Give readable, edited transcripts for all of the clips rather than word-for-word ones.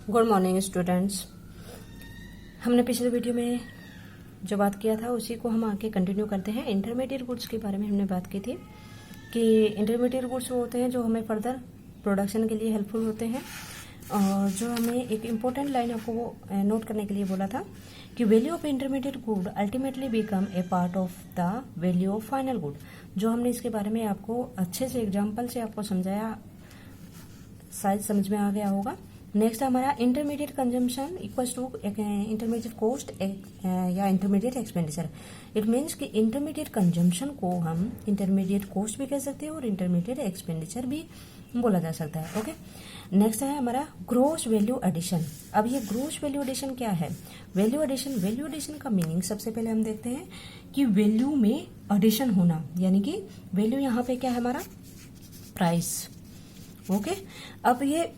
Good morning students. हमने पिछले video में जो बात किया था उसी को हम आगे कंटिन्यू करते हैं। इंटरमीडिएट गुड्स के बारे में हमने बात की थी कि इंटरमीडिएट गुड्स वो होते हैं जो हमें फर्दर प्रोडक्शन के लिए हेल्पफुल होते हैं। और जो हमें एक इम्पोर्टेंट लाइन आपको वो नोट करने के लिए बोला था कि value of intermediate good ultimately become a part of the value of final good. जो हमने इसके बारे में आपको अच्छे से एग्जाम्पल से आपको समझाया, शायद समझ में आ गया होगा। नेक्स्ट हमारा intermediate consumption equals to intermediate cost या इंटरमीडिएट एक्सपेंडिचर। इट मीन्स कि इंटरमीडिएट कंजम्पशन को हम इंटरमीडिएट कॉस्ट भी कह सकते हैं और इंटरमीडिएट एक्सपेंडिचर भी बोला जा सकता है। ओके, नेक्स्ट है हमारा ग्रोस वैल्यू एडिशन। अब ये ग्रोस वैल्यू एडिशन क्या है? वैल्यू एडिशन का मीनिंग सबसे पहले हम देखते हैं कि वैल्यू में एडिशन होना, यानी कि वैल्यू यहाँ पे क्या है हमारा? प्राइस। ओके, अब ये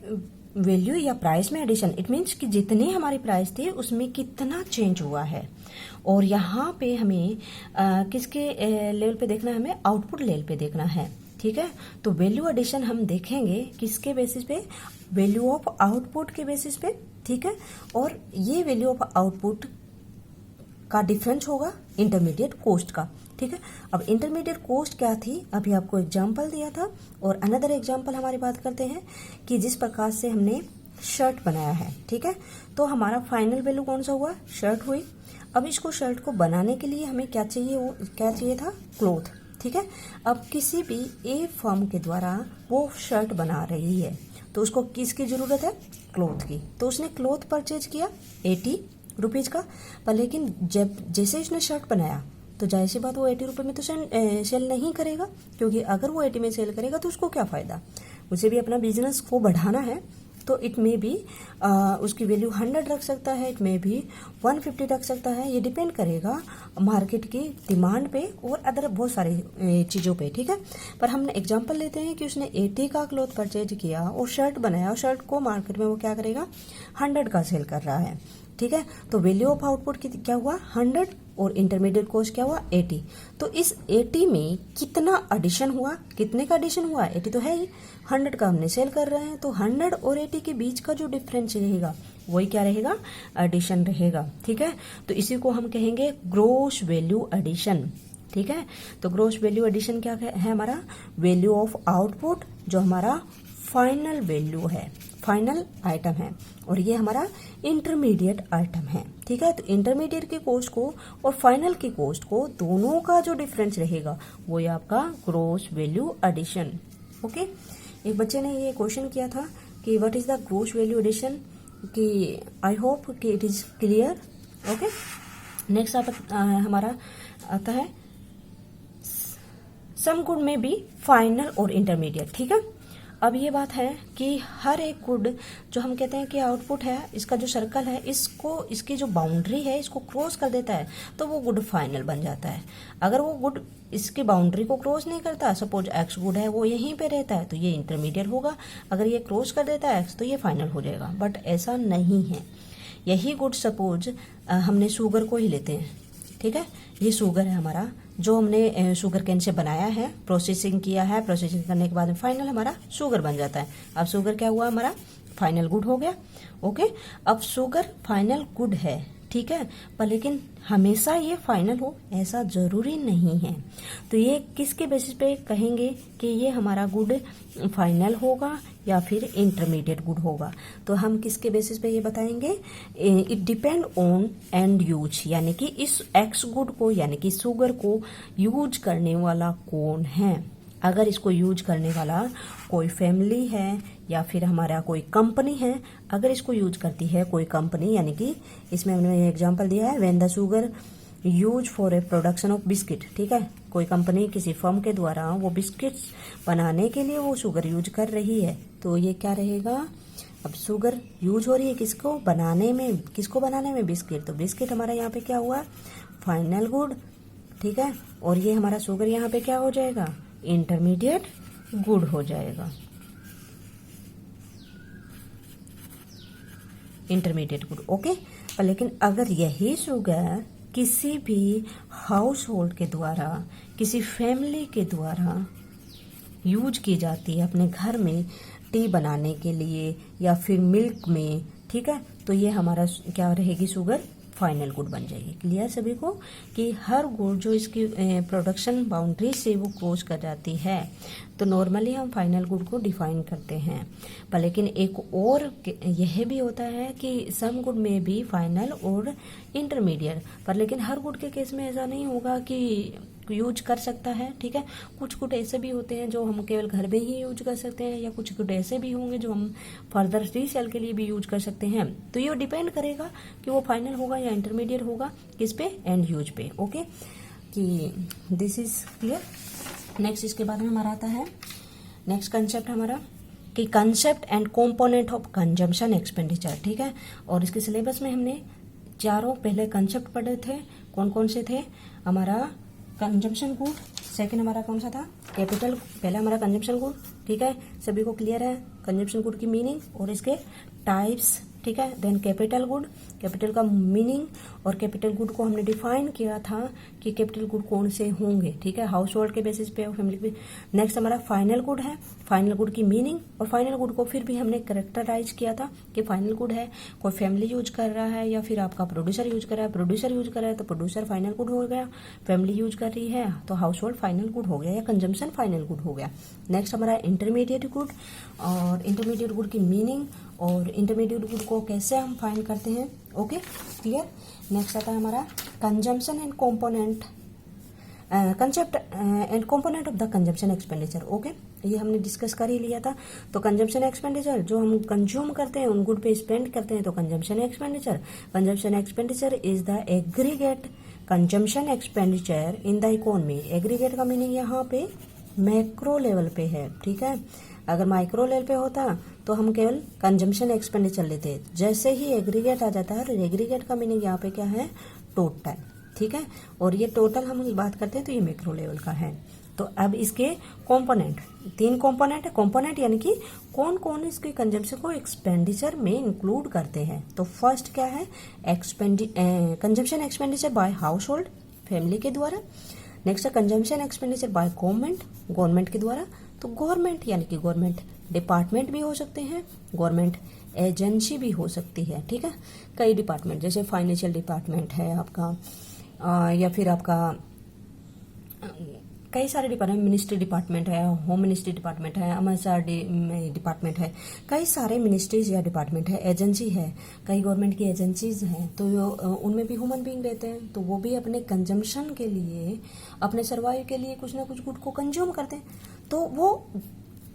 वैल्यू या प्राइस में एडिशन, इट मीन्स कि जितने हमारी प्राइस थी उसमें कितना चेंज हुआ है। और यहाँ पे हमें किसके लेवल पे देखना है? हमें आउटपुट लेवल पे देखना है। ठीक है, तो वैल्यू एडिशन हम देखेंगे किसके बेसिस पे? वैल्यू ऑफ आउटपुट के बेसिस पे। ठीक है, और ये वैल्यू ऑफ आउटपुट का डिफरेंस होगा इंटरमीडिएट कॉस्ट का। ठीक है, अब इंटरमीडिएट कॉस्ट क्या थी? अभी आपको एग्जांपल दिया था और अनदर एग्जांपल हमारी बात करते हैं कि जिस प्रकार से हमने शर्ट बनाया है। ठीक है, तो हमारा फाइनल वैल्यू कौन सा हुआ? शर्ट हुई। अब इसको शर्ट को बनाने के लिए हमें क्या चाहिए? वो क्या चाहिए था? क्लॉथ। ठीक है, अब किसी भी ए फर्म के द्वारा वो शर्ट बना रही है तो उसको किसकी जरूरत है? क्लॉथ की। तो उसने क्लॉथ परचेज किया 80 रुपीज का, पर लेकिन जब जैसे उसने शर्ट बनाया तो जाहिर सी बात वो 80 रुपये में तो सेल नहीं करेगा, क्योंकि अगर वो 80 में सेल करेगा तो उसको क्या फायदा? उसे भी अपना बिजनेस को बढ़ाना है। तो इट में भी उसकी वैल्यू 100 रख सकता है, इट में भी 150 रख सकता है। ये डिपेंड करेगा मार्केट की डिमांड पे और अदर बहुत सारी चीज़ों पे। ठीक है, पर हम एग्जांपल लेते हैं कि उसने 80 का क्लॉथ परचेज किया और शर्ट बनाया और शर्ट को मार्केट में वो क्या करेगा? 100 का सेल कर रहा है। ठीक है, तो वैल्यू ऑफ आउटपुट क्या हुआ? 100 और इंटरमीडिएट कॉस्ट क्या हुआ? 80। तो इस 80 में कितना एडिशन हुआ? कितने का एडिशन हुआ? 80 तो है ही, 100 का हमने सेल कर रहे हैं, तो 100 और 80 के बीच का जो डिफरेंस रहेगा वही क्या रहेगा? एडिशन रहेगा। ठीक है, तो इसी को हम कहेंगे ग्रोस वैल्यू एडिशन। ठीक है, तो ग्रोस वैल्यू एडिशन क्या है हमारा? वैल्यू ऑफ आउटपुट जो हमारा फाइनल वैल्यू है, फाइनल आइटम है, और ये हमारा इंटरमीडिएट आइटम है। ठीक है, तो इंटरमीडिएट की कॉस्ट को और फाइनल की कॉस्ट को दोनों का जो डिफरेंस रहेगा वो ये आपका ग्रोस वैल्यू एडिशन। ओके, एक बच्चे ने ये क्वेश्चन किया था कि what is the gross value addition, कि आई होप कि it is clear. Okay, next हमारा आता है some good may be final और इंटरमीडिएट। ठीक है, अब ये बात है कि हर एक गुड जो हम कहते हैं कि आउटपुट है, इसका जो सर्कल है इसको, इसकी जो बाउंड्री है इसको क्रॉस कर देता है तो वो गुड फाइनल बन जाता है। अगर वो गुड इसकी बाउंड्री को क्रॉस नहीं करता, सपोज एक्स गुड है वो यहीं पे रहता है तो ये इंटरमीडिएट होगा। अगर ये क्रॉस कर देता है एक्स तो ये फाइनल हो जाएगा, बट ऐसा नहीं है। यही गुड सपोज हमने शुगर को ही लेते हैं। ठीक है, ये शुगर है हमारा, जो हमने शुगर केन से बनाया है, प्रोसेसिंग किया है, प्रोसेसिंग करने के बाद फाइनल हमारा शुगर बन जाता है। अब शुगर क्या हुआ? हमारा फाइनल गुड हो गया। ओके, अब शुगर फाइनल गुड है। ठीक है, पर लेकिन हमेशा ये फाइनल हो ऐसा जरूरी नहीं है। तो ये किसके बेसिस पे कहेंगे कि ये हमारा गुड फाइनल होगा या फिर इंटरमीडिएट गुड होगा? तो हम किसके बेसिस पे ये बताएंगे? It depend on and use, यानी कि इस एक्स गुड को यानी कि शुगर को यूज करने वाला कौन है। अगर इसको यूज करने वाला कोई फैमिली है या फिर हमारा कोई कंपनी है, अगर इसको यूज करती है कोई कंपनी, यानी कि इसमें हमने एग्जांपल दिया है when the sugar use for a production of biscuit. ठीक है, कोई कंपनी किसी फर्म के द्वारा वो बिस्किट्स बनाने के लिए वो शुगर यूज कर रही है तो ये क्या रहेगा? अब शुगर यूज हो रही है किसको बनाने में? किसको बनाने में? बिस्किट। तो बिस्किट हमारा यहाँ पे क्या हुआ? Final good. ठीक है, और ये हमारा शुगर यहाँ पे क्या हो जाएगा? इंटरमीडिएट गुड हो जाएगा, इंटरमीडिएट गुड। ओके, पर लेकिन अगर यही शुगर किसी भी हाउस होल्ड के द्वारा, किसी फैमिली के द्वारा यूज की जाती है अपने घर में टी बनाने के लिए या फिर मिल्क में, ठीक है। तो ये हमारा क्या रहेगी, शुगर फाइनल गुड बन जाएगी। क्लियर सभी को कि हर गुड जो इसकी प्रोडक्शन बाउंड्री से वो क्रॉस कर जाती है तो नॉर्मली हम फाइनल गुड को डिफाइन करते हैं। पर लेकिन एक और यह भी होता है कि सम गुड में भी फाइनल और इंटरमीडिएट, पर लेकिन हर गुड के केस में ऐसा नहीं होगा कि यूज कर सकता है। ठीक है, कुछ गुड ऐसे भी होते हैं जो हम केवल घर में ही यूज कर सकते हैं, या कुछ गुड ऐसे भी होंगे जो हम फर्दर रीसेल के लिए भी यूज कर सकते हैं। तो ये डिपेंड करेगा कि वो फाइनल होगा या इंटरमीडिएट होगा, किस पे, एंड यूज पे। ओके, कि दिस इज क्लियर। नेक्स्ट इसके बाद में हमारा आता है नेक्स्ट कंसेप्ट हमारा कि concept and component of consumption expenditure. ठीक है, और इसके सिलेबस में हमने चारों पहले कंसेप्ट पढ़े थे। कौन कौन से थे? हमारा कंजम्पशन गुड, सेकंड हमारा कौन सा था, कैपिटल। पहला हमारा कंजम्पशन गुड, ठीक है, सभी को क्लियर है कंजम्पशन गुड की मीनिंग और इसके टाइप्स। ठीक है, देन कैपिटल गुड, कैपिटल का मीनिंग, और कैपिटल गुड को हमने डिफाइन किया था कि कैपिटल गुड कौन से होंगे। ठीक है, हाउस होल्ड के बेसिस पे और फैमिली पे। नेक्स्ट हमारा फाइनल गुड है, फाइनल गुड की मीनिंग, और फाइनल गुड को फिर भी हमने करेक्टराइज किया था कि फाइनल गुड है कोई फैमिली यूज कर रहा है या फिर आपका प्रोड्यूसर यूज कर रहा है। प्रोड्यूसर यूज कर रहा है तो प्रोड्यूसर फाइनल गुड हो गया, फैमिली यूज कर रही है तो हाउस होल्ड फाइनल गुड हो गया या कंजम्पशन फाइनल गुड हो गया। नेक्स्ट हमारा इंटरमीडिएट गुड, और इंटरमीडिएट गुड की मीनिंग और इंटरमीडिएट गुड को कैसे हम फाइंड करते हैं। Okay, clear. नेक्स्ट आता है हमारा consumption and component, concept and component of the consumption expenditure. Okay, ये हमने डिस्कस कर ही लिया था। तो कंजम्पशन एक्सपेंडिचर जो हम कंज्यूम करते हैं उन गुड पे स्पेंड करते हैं तो consumption expenditure. Consumption expenditure is the aggregate consumption expenditure in the economy. Aggregate का मीनिंग यहाँ पे मैक्रो लेवल पे है। ठीक है, अगर माइक्रो लेवल पे होता तो हम केवल कंजम्पशन एक्सपेंडिचर लेते। जैसे ही एग्रीगेट आ जाता है, एग्रीगेट का मीनिंग यहाँ पे क्या है, टोटल। ठीक है, और ये टोटल हम बात करते हैं तो ये मैक्रो लेवल का है। तो अब इसके कंपोनेंट, 3 कंपोनेंट है। कंपोनेंट यानी कि कौन कौन इसके कंजम्पशन को एक्सपेंडिचर में इंक्लूड करते हैं। तो फर्स्ट क्या है, consumption expenditure bye house hold, family के द्वारा। नेक्स्ट है consumption expenditure by government, government के द्वारा। तो गवर्नमेंट यानी कि गवर्नमेंट डिपार्टमेंट भी हो सकते हैं, गवर्नमेंट एजेंसी भी हो सकती है। ठीक है, कई डिपार्टमेंट जैसे फाइनेंशियल डिपार्टमेंट है आपका, या फिर आपका कई सारे डिपार्टमेंट, मिनिस्ट्री डिपार्टमेंट है, होम मिनिस्ट्री डिपार्टमेंट है, एमएसआर डिपार्टमेंट है, कई सारे मिनिस्ट्रीज या डिपार्टमेंट है, एजेंसी है, कई गवर्नमेंट की एजेंसीज हैं। तो उनमें भी ह्यूमन बीइंग रहते हैं, तो वो भी अपने कंजम्पशन के लिए, अपने सर्वाइव के लिए कुछ ना कुछ गुड को कंज्यूम करते हैं। तो वो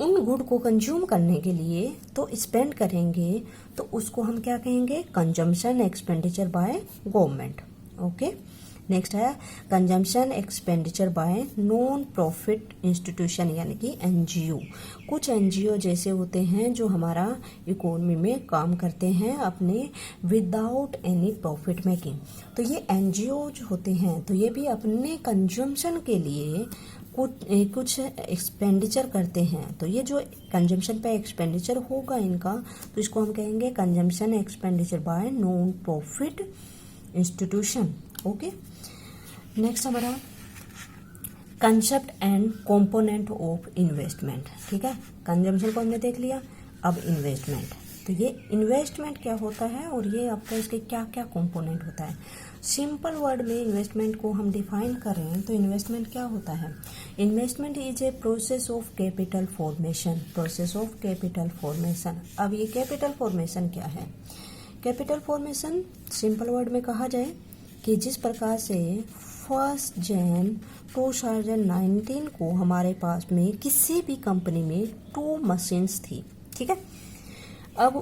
उन गुड को कंज्यूम करने के लिए तो स्पेंड करेंगे, तो उसको हम क्या कहेंगे, consumption expenditure by government. Okay, next है consumption expenditure by non profit institution यानी कि एनजीओ। कुछ एनजीओ जैसे होते हैं जो हमारा इकोनॉमी में काम करते हैं अपने विदाउट एनी प्रॉफिट मेकिंग। तो ये एनजीओ जो होते हैं तो ये भी अपने कंजम्पशन के लिए कुछ एक्सपेंडिचर करते हैं। तो ये जो कंजम्पशन पे एक्सपेंडिचर होगा इनका, तो इसको हम कहेंगे consumption expenditure by non profit institution. Okay, next हमारा concept and component of investment. ठीक है, कंजम्पशन को हमने देख लिया, अब इन्वेस्टमेंट। तो ये इन्वेस्टमेंट क्या होता है और ये आपका इसके क्या क्या कंपोनेंट होता है। सिंपल वर्ड में इन्वेस्टमेंट को हम डिफाइन करें तो इन्वेस्टमेंट क्या होता है, investment is a process of capital formation, process of capital formation. अब ये कैपिटल फॉर्मेशन क्या है, कैपिटल फॉर्मेशन सिंपल वर्ड में कहा जाए कि जिस प्रकार से 1 जनवरी 2019 को हमारे पास में किसी भी कंपनी में 2 मशीन्स थी। ठीक है, अब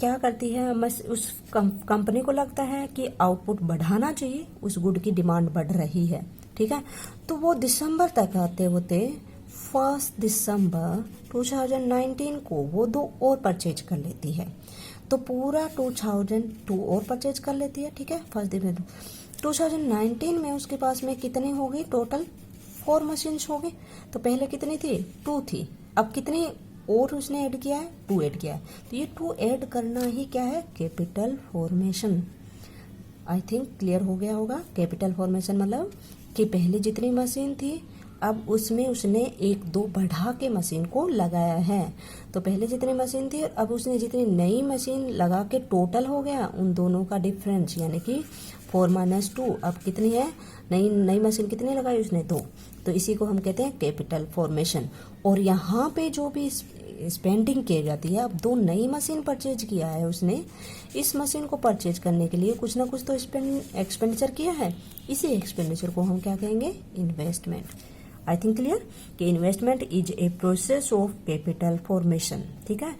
क्या करती है, उस कंपनी को लगता है कि आउटपुट बढ़ाना चाहिए, उस गुड की डिमांड बढ़ रही है। ठीक है, तो वो दिसंबर तक आते होते 1 दिसंबर 2019 को वो 2 और परचेज कर लेती है। तो पूरा 2002 और परचेज कर लेती है। ठीक है, 1 दिसंबर 2019 में उसके पास में कितनी हो गई, टोटल 4 मशीन्स हो गई। तो पहले कितनी थी, 2 थी, अब कितनी और उसने ऐड किया है, 2 ऐड किया है। तो ये 2 ऐड करना ही क्या है, कैपिटल फॉर्मेशन। आई थिंक क्लियर हो गया होगा। कैपिटल फॉर्मेशन मतलब कि पहले जितनी मशीन थी अब उसमें उसने एक दो बढ़ा के मशीन को लगाया है। तो पहले जितनी मशीन थी अब उसने जितनी नई मशीन लगा के टोटल हो गया उन दोनों का डिफरेंस, यानी कि 4 - 2। अब कितनी है, नई मशीन कितनी लगाई उसने, 2। तो इसी को हम कहते हैं कैपिटल फॉर्मेशन। और यहाँ पे जो भी स्पेंडिंग की जाती है, अब 2 नई मशीन परचेज किया है उसने, इस मशीन को परचेज करने के लिए कुछ ना कुछ तो एक्सपेंडिचर किया है। इसी एक्सपेंडिचर को हम क्या कहेंगे, इन्वेस्टमेंट। आई थिंक क्लियर कि investment is a process of capital formation, ठीक है,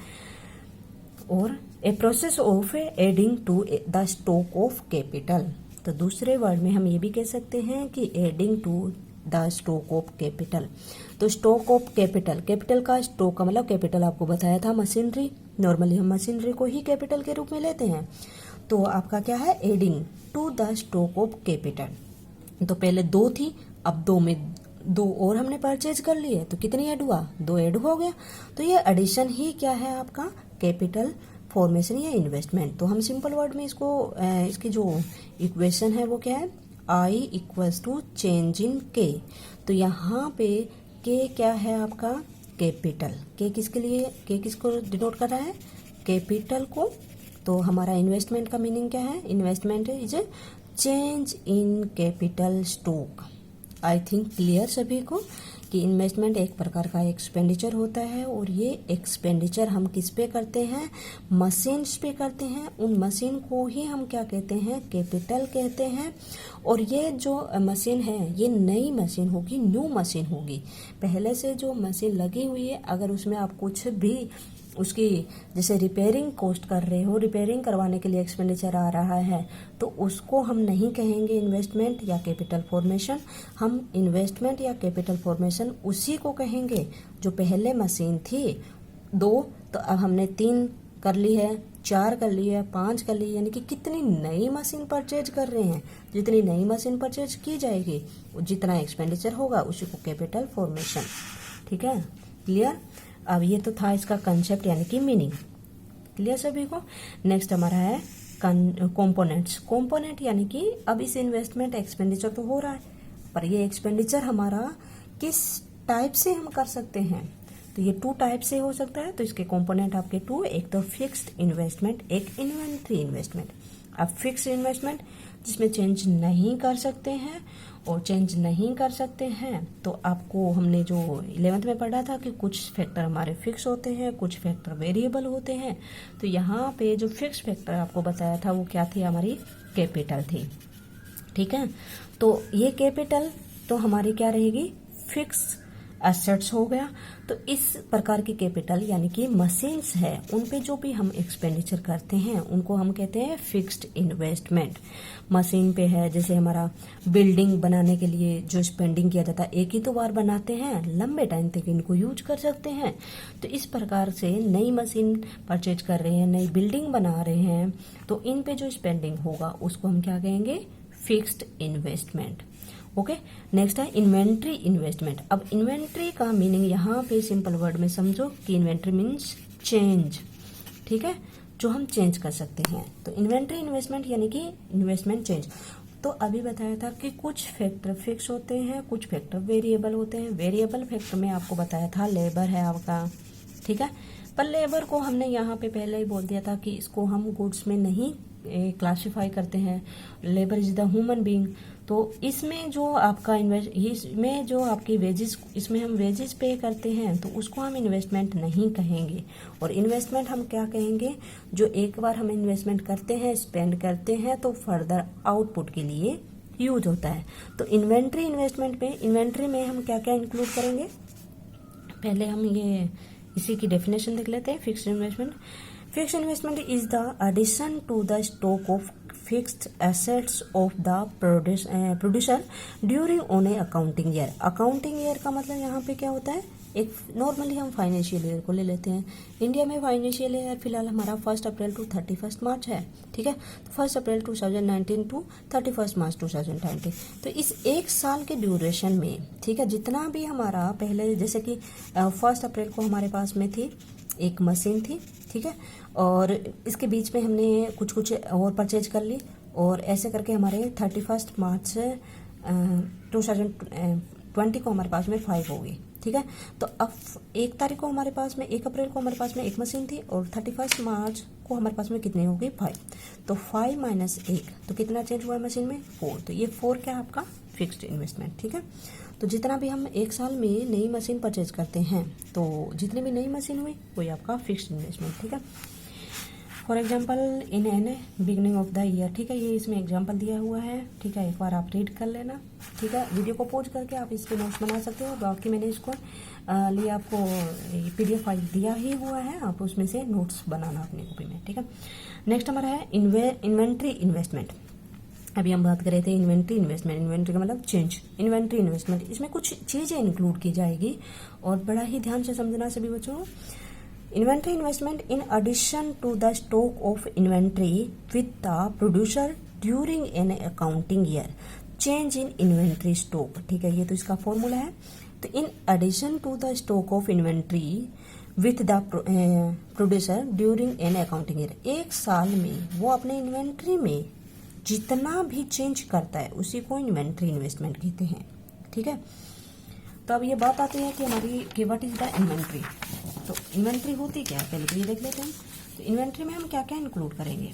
और a process of adding to the stock of capital. तो दूसरे वर्ड में हम ये भी कह सकते हैं कि adding to the stock of capital. तो स्टॉक ऑफ कैपिटल, कैपिटल का स्टॉक का मतलब कैपिटल आपको बताया था मशीनरी, नॉर्मली हम मशीनरी को ही कैपिटल के रूप में लेते हैं। तो आपका क्या है, adding to the stock of capital. तो पहले 2 थी, अब 2 में 2 और हमने परचेज कर लिए, तो कितनी ऐड हुआ, 2 ऐड हो गया। तो ये एडिशन ही क्या है आपका कैपिटल फॉर्मेशन या इन्वेस्टमेंट। तो हम सिंपल वर्ड में इसको इसकी जो इक्वेशन है वो क्या है, I equals to change in K. तो यहाँ पे के क्या है आपका, कैपिटल। के किसके लिए, के किसको डिनोट कर रहा है, कैपिटल को। तो हमारा इन्वेस्टमेंट का मीनिंग क्या है, investment is A change in capital stock. I think clear सभी को कि इन्वेस्टमेंट एक प्रकार का एक्सपेंडिचर होता है, और ये एक्सपेंडिचर हम किस पे करते हैं, मशीन्स पे करते हैं। उन मशीन को ही हम क्या कहते हैं, कैपिटल कहते हैं। और ये जो मशीन है ये नई मशीन होगी, न्यू मशीन होगी। पहले से जो मशीन लगी हुई है अगर उसमें आप कुछ भी उसकी जैसे रिपेयरिंग कॉस्ट कर रहे हो, रिपेयरिंग करवाने के लिए एक्सपेंडिचर आ रहा है, तो उसको हम नहीं कहेंगे इन्वेस्टमेंट या कैपिटल फॉर्मेशन। हम इन्वेस्टमेंट या कैपिटल फॉर्मेशन उसी को कहेंगे जो पहले मशीन थी 2, तो अब हमने 3 कर ली है, 4 कर ली है, 5 कर ली, यानी कि कितनी नई मशीन परचेज कर रहे हैं। जितनी नई मशीन परचेज की जाएगी जितना एक्सपेंडिचर होगा उसी को कैपिटल फॉर्मेशन, ठीक है, क्लियर। अब ये तो था इसका कंसेप्ट यानी कि मीनिंग, क्लियर सभी को। नेक्स्ट हमारा है कंपोनेंट्स। कंपोनेंट यानी कि अब इस इन्वेस्टमेंट एक्सपेंडिचर तो हो रहा है, पर ये एक्सपेंडिचर हमारा किस टाइप से हम कर सकते हैं, तो ये 2 टाइप से हो सकता है। तो इसके कंपोनेंट आपके 2, एक तो फिक्स्ड इन्वेस्टमेंट, एक इन्वेंट्री इन्वेस्टमेंट। अब फिक्स्ड इन्वेस्टमेंट जिसमें चेंज नहीं कर सकते हैं, और चेंज नहीं कर सकते हैं तो आपको हमने जो 11th में पढ़ा था कि कुछ फैक्टर हमारे फिक्स होते हैं, कुछ फैक्टर वेरिएबल होते हैं। तो यहाँ पे जो फिक्स फैक्टर आपको बताया था वो क्या थी, हमारी कैपिटल थी, ठीक है। तो ये कैपिटल तो हमारी क्या रहेगी, फिक्स एसेट्स हो गया। तो इस प्रकार की कैपिटल यानी कि मशीन्स है, उन पे जो भी हम एक्सपेंडिचर करते हैं उनको हम कहते हैं फिक्स्ड इन्वेस्टमेंट। मशीन पे है, जैसे हमारा बिल्डिंग बनाने के लिए जो स्पेंडिंग किया जाता है, एक ही तो बार बनाते हैं, लंबे टाइम तक इनको यूज कर सकते हैं। तो इस प्रकार से नई मशीन परचेज कर रहे हैं, नई बिल्डिंग बना रहे हैं, तो इन पे जो स्पेंडिंग होगा उसको हम क्या कहेंगे, फिक्स्ड इन्वेस्टमेंट। ओके, नेक्स्ट है इन्वेंट्री इन्वेस्टमेंट। अब इन्वेंट्री का मीनिंग यहाँ पे सिंपल वर्ड में समझो कि इन्वेंट्री मीन्स चेंज, ठीक है, जो हम चेंज कर सकते हैं। तो इन्वेंट्री इन्वेस्टमेंट यानी कि इन्वेस्टमेंट चेंज। तो अभी बताया था कि कुछ फैक्टर फिक्स होते हैं, कुछ फैक्टर वेरिएबल होते हैं। वेरिएबल फैक्टर में आपको बताया था लेबर है आपका, ठीक है, पर लेबर को हमने यहाँ पे पहले ही बोल दिया था कि इसको हम गुड्स में नहीं क्लासिफाई करते हैं। Labour is the human being. तो इसमें जो आपका इसमें जो आपकी वेजेस, इसमें हम वेजेस पे करते हैं तो उसको हम इन्वेस्टमेंट नहीं कहेंगे। और इन्वेस्टमेंट हम क्या कहेंगे, जो एक बार हम इन्वेस्टमेंट करते हैं, स्पेंड करते हैं, तो फर्दर आउटपुट के लिए यूज होता है। तो इन्वेंट्री इन्वेस्टमेंट में, इन्वेंट्री में हम क्या क्या इंक्लूड करेंगे, पहले हम ये इसी की डेफिनेशन देख लेते हैं। Fixed investment, fixed investment is the addition to the stock of fixed assets of the producer during on a accounting year. Accounting year का मतलब यहाँ पे क्या होता है, एक नॉर्मली हम फाइनेंशियल ईयर को ले लेते हैं। इंडिया में फाइनेंशियल ईयर फिलहाल हमारा 1 अप्रैल टू 31 मार्च है, ठीक है। तो 1 अप्रैल 2019 टू 31 मार्च 2020। तो इस एक साल के ड्यूरेशन में, ठीक है, जितना भी हमारा पहले, जैसे कि 1 अप्रैल को हमारे पास में थी एक मशीन थी, ठीक है, और इसके बीच में हमने कुछ कुछ और परचेज कर ली, और ऐसे करके हमारे 31 मार्च 20 को हमारे पास में 5 होगी, ठीक है। तो अब 1 तारीख को हमारे पास में 1 अप्रैल को हमारे पास में 1 मशीन थी और 31 मार्च को हमारे पास में कितनी होगी 5। तो 5 माइनस 1 तो कितना चेंज हुआ है मशीन में 4। तो ये 4 क्या है आपका फिक्स्ड इन्वेस्टमेंट, ठीक है। तो जितना भी हम 1 साल में नई मशीन परचेज करते हैं तो जितनी भी नई मशीन हुई वही आपका फिक्स्ड इन्वेस्टमेंट, ठीक है। For example in an beginning of the year, ठीक है, ये इसमें एग्जाम्पल दिया हुआ है, ठीक है। एक बार आप रीड कर लेना, ठीक है। वीडियो को पॉज करके आप इस पे नोट्स बना सकते हो। बाकी मैंने इसको लिए आपको PDF फाइल दिया ही हुआ है, आप उसमें से नोट्स बनाना अपनी कॉपी में, ठीक है। नेक्स्ट हमारा है इन्वेंट्री इन्वेस्टमेंट। अभी हम बात कर रहे थे इन्वेंट्री इन्वेस्टमेंट। इन्वेंट्री का मतलब चेंज, इन्वेंट्री इन्वेस्टमेंट, इसमें कुछ चीजें इंक्लूड की जाएगी और बड़ा ही ध्यान से समझना सभी बच्चों। Inventory investment in addition to the stock of inventory with the producer during an accounting year, change in inventory stock, ठीक है। ये तो इसका फॉर्मूला है। तो in addition to the stock of inventory with the producer during an accounting year, 1 साल में वो अपने इन्वेंट्री में जितना भी चेंज करता है उसी को इन्वेंट्री इन्वेस्टमेंट कहते हैं, ठीक है। तो अब ये बात आती है कि हमारी कि व्हाट इज द इन्वेंट्री। तो इन्वेंट्री होती क्या है पहले तो ये देख लेते हैं। तो इन्वेंट्री में हम क्या क्या इंक्लूड करेंगे।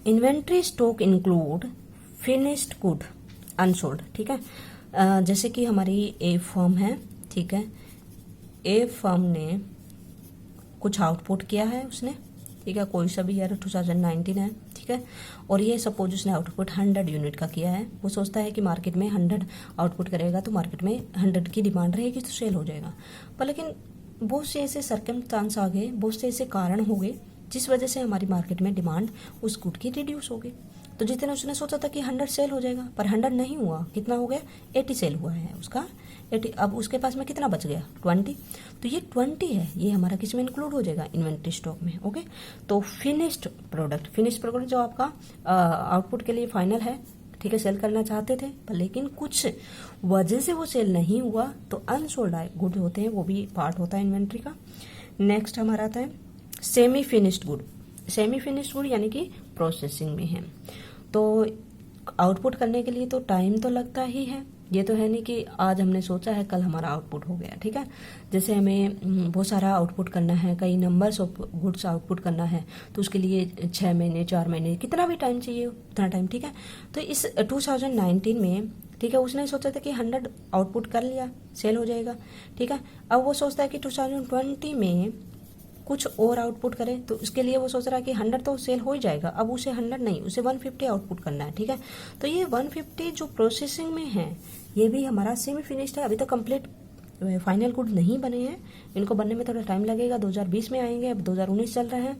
Inventory stock include finished good unsold, ठीक है। जैसे कि हमारी ए फर्म है, ठीक है। ए फर्म ने कुछ आउटपुट किया है उसने, ठीक है, कोई सा भी ईयर 2019 है, ठीक है। और ये सपोज उसने आउटपुट 100 यूनिट का किया है। वो सोचता है कि मार्केट में 100 आउटपुट करेगा तो मार्केट में 100 की डिमांड रहेगी तो सेल हो जाएगा। पर लेकिन बहुत से ऐसे सर्कमस्टांस आ गए, बहुत से ऐसे कारण हो गए जिस वजह से हमारी मार्केट में डिमांड उस गुड की रिड्यूस हो गई। तो जितने उसने सोचा था कि 100 सेल हो जाएगा पर 100 नहीं हुआ, कितना हो गया 80 सेल हुआ है उसका 80। अब उसके पास में कितना बच गया 20। तो ये 20 है, ये हमारा किस में इंक्लूड हो जाएगा इन्वेंट्री स्टॉक में, ओके। तो फिनिश्ड प्रोडक्ट जो आपका आउटपुट के लिए फाइनल है, ठीक है, सेल करना चाहते थे पर लेकिन कुछ वजह से वो सेल नहीं हुआ तो अनसोल्ड गुड होते हैं, वो भी पार्ट होता है इन्वेंट्री का। नेक्स्ट हमारा आता है semi finished good. Semi finished good यानी कि प्रोसेसिंग में है। तो आउटपुट करने के लिए तो टाइम तो लगता ही है, ये तो है नहीं कि आज हमने सोचा है कल हमारा आउटपुट हो गया, ठीक है। जैसे हमें बहुत सारा आउटपुट करना है, कई नंबर्स ऑफ गुड्स आउटपुट करना है तो उसके लिए 6 महीने 4 महीने कितना भी टाइम चाहिए उतना टाइम, ठीक है। तो इस 2019 में, ठीक है, उसने सोचा था कि 100 आउटपुट कर लिया सेल हो जाएगा, ठीक है। अब वो सोचता है कि 2020 में कुछ और आउटपुट करे तो उसके लिए वो सोच रहा है कि 100 तो सेल हो ही जाएगा। अब उसे 100 नहीं, उसे 150 आउटपुट करना है, ठीक है। तो ये 150 जो प्रोसेसिंग में है ये भी हमारा सेमी फिनिश्ड है, अभी तो कंप्लीट फाइनल गुड नहीं बने हैं, इनको बनने में थोड़ा टाइम लगेगा। 2020 में आएंगे, अब 2019 चल रहा है।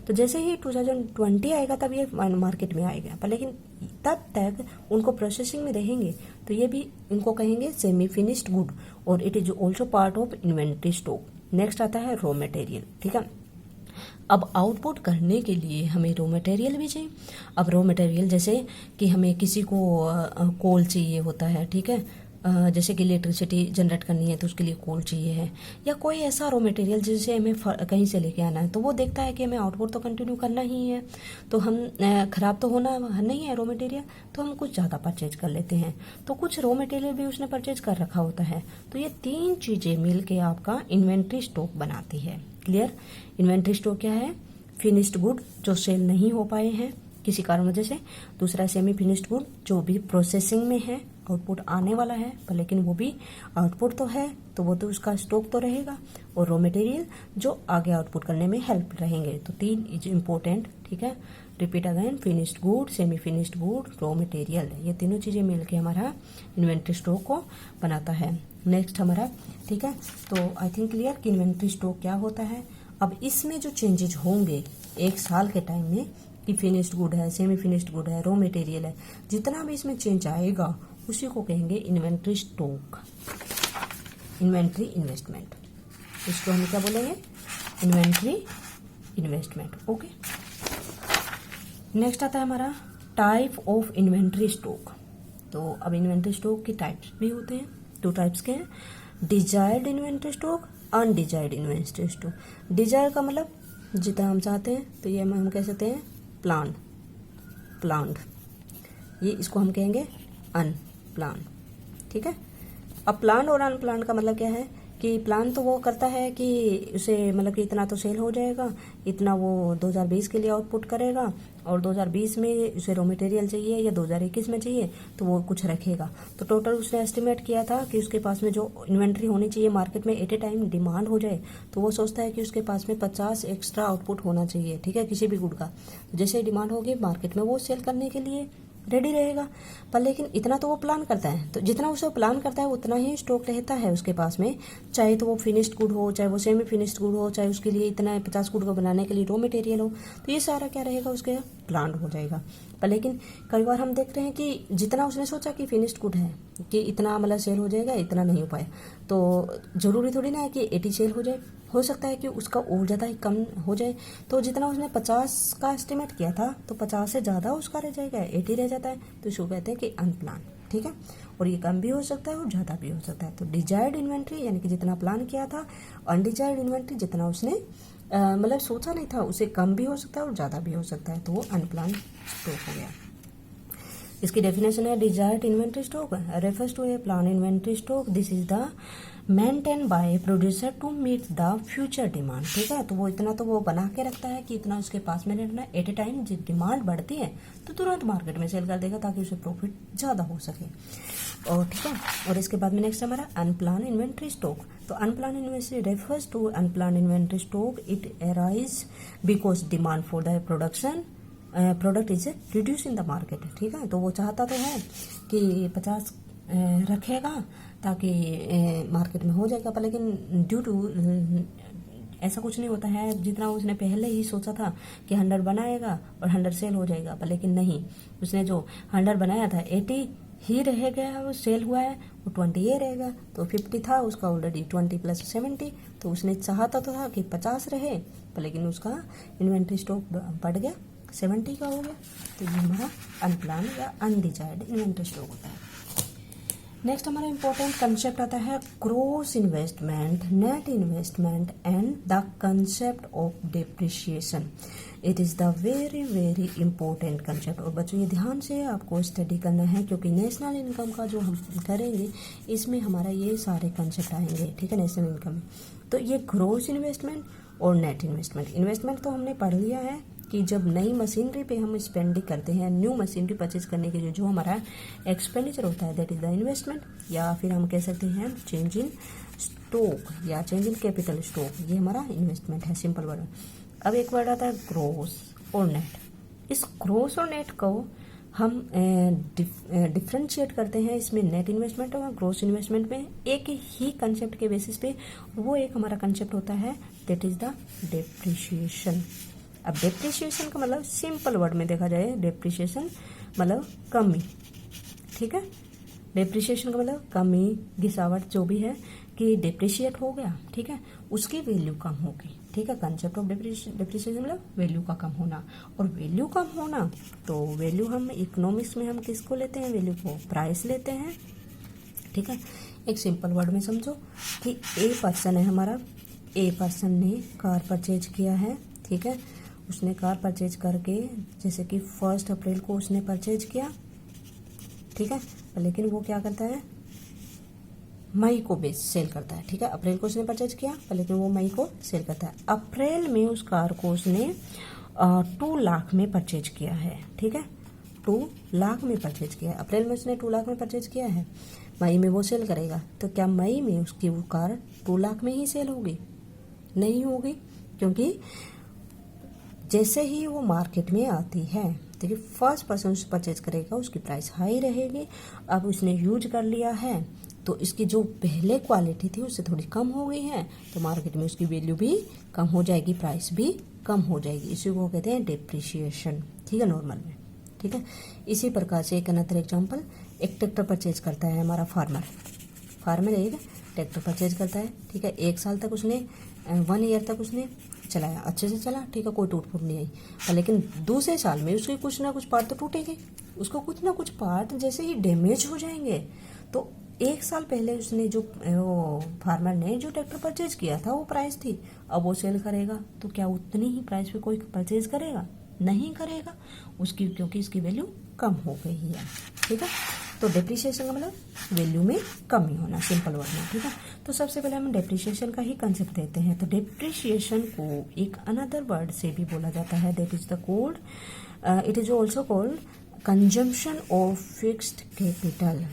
तो जैसे ही 2020 आएगा तब ये मार्केट में आएगा, पर लेकिन तब तक उनको प्रोसेसिंग में रहेंगे तो ये भी इनको कहेंगे सेमी फिनिश्ड गुड और it is also part of inventory stock. Next आता है रॉ मटेरियल, ठीक है। अब आउटपुट करने के लिए हमें रॉ मटेरियल भी चाहिए। अब रॉ मटेरियल जैसे कि हमें किसी को कोल चाहिए होता है, ठीक है, जैसे कि इलेक्ट्रिसिटी जनरेट करनी है तो उसके लिए कोल चाहिए है, या कोई ऐसा रॉ मटेरियल जिसे हमें कहीं से लेके आना है। तो वो देखता है कि हमें आउटपुट तो कंटिन्यू करना ही है, तो हम खराब तो होना नहीं है रॉ मटेरियल, तो हम कुछ ज़्यादा परचेज कर लेते हैं। तो कुछ रॉ मटेरियल भी उसने परचेज कर रखा होता है। तो ये 3 चीज़ें मिल के आपका इन्वेंट्री स्टॉक बनाती है। क्लियर। इन्वेंट्री स्टॉक क्या है, फिनिश्ड गुड जो सेल नहीं हो पाए हैं किसी कारण वजह से। दूसरा सेमी फिनिश्ड गुड जो भी प्रोसेसिंग में है, आउटपुट आने वाला है पर लेकिन वो भी आउटपुट तो है तो वो तो उसका स्टॉक तो रहेगा। और रॉ मटेरियल जो आगे आउटपुट करने में हेल्प रहेंगे। तो 3 इज इम्पोर्टेंट, ठीक है। Repeat again, finished good, semi finished good, raw material, ये तीनों चीजें मिलके हमारा इन्वेंट्री स्टॉक को बनाता है। नेक्स्ट हमारा, ठीक है, तो आई थिंक क्लियर कि इन्वेंट्री स्टॉक क्या होता है। अब इसमें जो चेंजेज होंगे 1 साल के टाइम में कि फिनिश्ड गुड है, सेमी फिनिश्ड गुड है, रॉ मटेरियल है, जितना भी इसमें चेंज आएगा उसी को कहेंगे इन्वेंट्री स्टॉक, इन्वेंट्री इन्वेस्टमेंट। इसको हम क्या बोलेंगे, इन्वेंट्री इन्वेस्टमेंट, ओके। नेक्स्ट आता है हमारा टाइप ऑफ इन्वेंट्री स्टॉक। तो अब इन्वेंट्री स्टॉक के टाइप्स भी होते हैं, 2 टाइप्स के हैं, desired inventory stock, undesired inventory stock. Desire का मतलब जितना हम चाहते हैं, तो ये हम कह सकते हैं प्लान्ड, ये इसको हम कहेंगे प्लान। ठीक है, अब प्लान और अनप्लान का मतलब क्या है कि प्लान तो वो करता है कि उसे मतलब कि इतना तो सेल हो जाएगा, इतना वो 2020 के लिए आउटपुट करेगा, और 2020 में उसे रॉ मटेरियल चाहिए या 2021 में चाहिए तो वो कुछ रखेगा। तो टोटल उसने एस्टिमेट किया था कि उसके पास में जो इन्वेंट्री होनी चाहिए मार्केट में एट ए टाइम डिमांड हो जाए, तो वो सोचता है कि उसके पास में 50 एक्स्ट्रा आउटपुट होना चाहिए। ठीक है, किसी भी गुड का जैसे डिमांड होगी मार्केट में वो सेल करने के लिए रेडी रहेगा। पर लेकिन इतना तो वो प्लान करता है, तो जितना उसे प्लान करता है उतना ही स्टॉक रहता है उसके पास में, चाहे तो वो फिनिश्ड गुड हो, चाहे वो सेमी फिनिश्ड गुड हो, चाहे उसके लिए इतना 50 गुड को बनाने के लिए रॉ मटेरियल हो, तो ये सारा क्या रहेगा उसके प्लान हो जाएगा। पर लेकिन कई बार हम देख रहे हैं कि जितना उसने सोचा कि फिनिश्ड गुड है कि इतना मतलब सेल हो जाएगा, इतना नहीं हो पाया। तो जरूरी थोड़ी ना है कि 80 सेल हो जाए, हो सकता है कि उसका और ज़्यादा ही कम हो जाए। तो जितना उसने 50 का एस्टिमेट किया था तो 50 से ज़्यादा उसका रह जाएगा, 80 रह जाता है, तो इसको कहते हैं कि अनप्लान। ठीक है, और ये कम भी हो सकता है और ज़्यादा भी हो सकता है। तो डिजायर्ड इन्वेंट्री यानी कि जितना प्लान किया था, अनडिजायर्ड इन्वेंट्री जितना उसने मतलब सोचा नहीं था, उसे कम भी हो सकता है और ज़्यादा भी हो सकता है, तो वो अनप्लान स्टॉक हो गया। इसकी डेफिनेशन है desired inventory stock refers to a plan inventory stock, this is the maintain by producer to meet the future demand. ठीक है, तो वो इतना तो वो बना के रखता है कि इतना उसके पास में रहना, एट ए टाइम जब डिमांड बढ़ती है तो तुरंत मार्केट में सेल कर देगा ताकि उसे प्रॉफिट ज़्यादा हो सके। और ठीक है, और इसके बाद में नेक्स्ट हमारा अनप्लान इन्वेंट्री स्टॉक। तो unplanned inventory refers to unplanned inventory stock, it arise because demand for the product is reduce in the market. ठीक है, तो वो चाहता तो है कि 50 रखेगा ताकि मार्केट में हो जाएगा, पर लेकिन ड्यू टू ऐसा कुछ नहीं होता है। जितना उसने पहले ही सोचा था कि 100 बनाएगा और 100 सेल हो जाएगा, पर लेकिन नहीं, उसने जो 100 बनाया था 80 ही रह गया, वो सेल हुआ है, वो 20 ये रहेगा। तो 50 था उसका ऑलरेडी, 20 + 70, तो उसने चाहता तो था कि 50 रहे, पर लेकिन उसका इन्वेंट्री स्टॉक बढ़ गया, 70 का हो गया। तो ये हमारा अनप्लान या अनडिजायर्ड इन्वेंट्री स्टॉक होता है। नेक्स्ट हमारा इंपॉर्टेंट कंसेप्ट आता है gross investment, net investment and the concept of depreciation. It is the very very important concept. और बच्चों ये ध्यान से आपको स्टडी करना है, क्योंकि नेशनल इनकम का जो हम करेंगे इसमें हमारा ये सारे कंसेप्ट आएंगे। ठीक है, नेशनल इनकम में तो ये ग्रॉस इन्वेस्टमेंट और नेट इन्वेस्टमेंट। इन्वेस्टमेंट तो हमने पढ़ लिया है कि जब नई मशीनरी पे हम स्पेंडिंग करते हैं, न्यू मशीनरी परचेज करने के लिए जो हमारा एक्सपेंडिचर होता है दैट इज द इन्वेस्टमेंट, या फिर हम कह सकते हैं चेंज इन स्टॉक या चेंज इन कैपिटल स्टॉक, ये हमारा इन्वेस्टमेंट है, सिंपल वर्ड। अब एक वर्ड आता है ग्रोस और नेट। इस ग्रोस और नेट को हम डिफ्रेंशिएट करते हैं इसमें नेट इन्वेस्टमेंट और ग्रोस इन्वेस्टमेंट में एक ही कंसेप्ट के बेसिस पे। वो एक हमारा कंसेप्ट होता है दैट इज द डेप्रिसिएशन। अब डेप्रिसिएशन का मतलब सिंपल वर्ड में देखा जाए, डेप्रिसिएशन मतलब कमी। ठीक है, डेप्रिसिएशन का मतलब कमी, गिरावट जो भी है कि डेप्रिशिएट हो गया। ठीक है, उसकी वैल्यू कम होगी। ठीक है, कंसेप्ट ऑफ डेप्रिसिएशन मतलब वैल्यू का कम होना। और वैल्यू कम होना तो वैल्यू हम इकोनॉमिक्स में हम किसको लेते हैं, वैल्यू को प्राइस लेते हैं। ठीक है, एक सिंपल वर्ड में समझो कि ए पर्सन है हमारा, ए पर्सन ने कार परचेज किया है। ठीक है, उसने कार परचेज करके जैसे कि 1 अप्रैल को उसने परचेज किया। ठीक है, लेकिन वो क्या करता है, मई को बेच सेल करता है। ठीक है, अप्रैल को उसने परचेज किया लेकिन वो मई को सेल करता है। अप्रैल में उस कार को उसने 2 लाख में परचेज किया है। ठीक है, 2 लाख में परचेज किया है। अप्रैल में उसने 2 लाख में परचेज किया है, मई में वो सेल करेगा। तो क्या मई में उसकी वो कार 2 लाख में ही सेल होगी? नहीं होगी, क्योंकि जैसे ही वो मार्केट में आती है, देखिए फर्स्ट पर्सन परचेज करेगा, उसकी प्राइस हाई रहेगी। अब उसने यूज कर लिया है तो इसकी जो पहले क्वालिटी थी उससे थोड़ी कम हो गई है, तो मार्केट में उसकी वैल्यू भी कम हो जाएगी, प्राइस भी कम हो जाएगी। इसी को कहते हैं डेप्रिसिएशन। ठीक है, नॉर्मल में। ठीक है, इसी प्रकार से एक अनदर एग्जांपल, एक ट्रैक्टर परचेज करता है हमारा फार्मर एक ट्रैक्टर परचेज करता है। ठीक है, 1 साल तक उसने 1 ईयर तक उसने चलाया, अच्छे से चला। ठीक है, कोई टूट फूट नहीं आई। लेकिन दूसरे साल में उसके कुछ ना कुछ पार्ट तो टूटेंगे, उसको कुछ ना कुछ पार्ट जैसे ही डैमेज हो जाएंगे। तो 1 साल पहले उसने जो फार्मर ने जो ट्रैक्टर परचेज किया था वो प्राइस थी, अब वो सेल करेगा तो क्या उतनी ही प्राइस पे कोई परचेज करेगा? नहीं करेगा उसकी, क्योंकि इसकी वैल्यू कम हो गई है। ठीक है, तो डेप्रिसिएशन का मतलब वैल्यू में कमी होना, सिंपल वर्ड में, ठीक है। तो सबसे पहले हम डेप्रिसिएशन का ही कंसेप्ट देते हैं। तो डेप्रिसिएशन को एक अनदर वर्ड से भी बोला जाता है, that is the cold, it is also called consumption of fixed capital.